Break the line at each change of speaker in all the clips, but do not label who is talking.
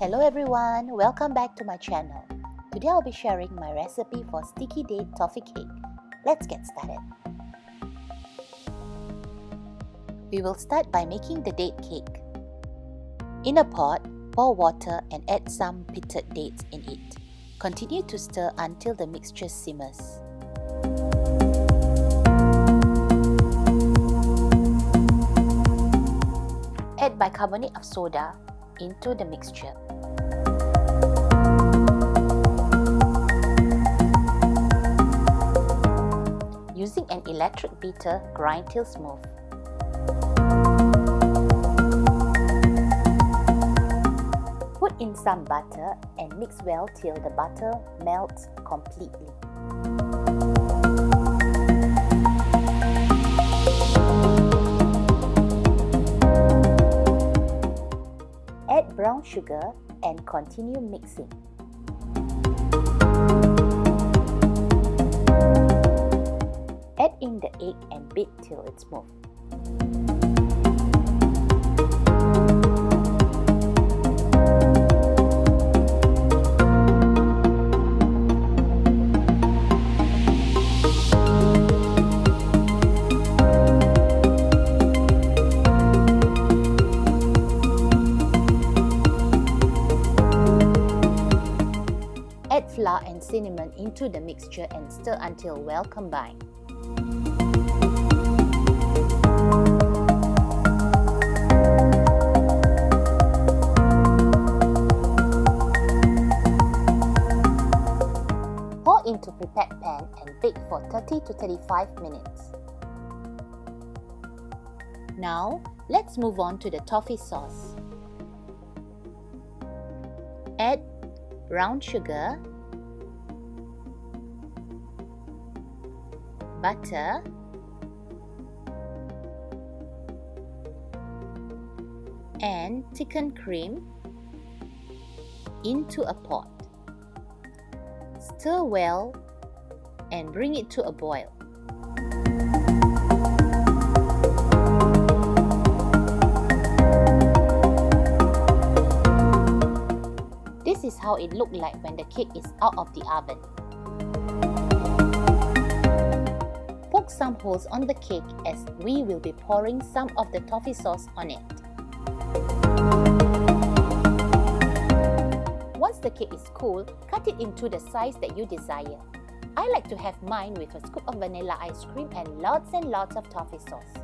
Hello everyone, welcome back to my channel. Today I'll be sharing my recipe for sticky date toffee cake. Let's get started. We will start by making the date cake. In a pot, pour water and add some pitted dates in it. Continue to stir until the mixture simmers. Add bicarbonate of soda into the mixture. Using an electric beater, grind till smooth. Put in some butter and mix well till the butter melts completely. Add brown sugar and continue mixing. Add in the egg and beat till it's smooth. Add flour and cinnamon into the mixture and stir until well combined. Pour into prepared pan and bake for 30 to 35 minutes. Now, let's move on to the toffee sauce. Add brown sugar, butter, and thickened cream into a pot. Stir well and bring it to a boil. This is how it looks like when the cake is out of the oven. Poke some holes on the cake as we will be pouring some of the toffee sauce on it. Once the cake is cool, cut it into the size that you desire. I like to have mine with a scoop of vanilla ice cream and lots of toffee sauce.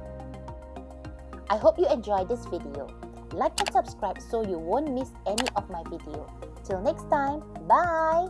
I hope you enjoyed this video. Like and subscribe so you won't miss any of my videos. Till next time, bye!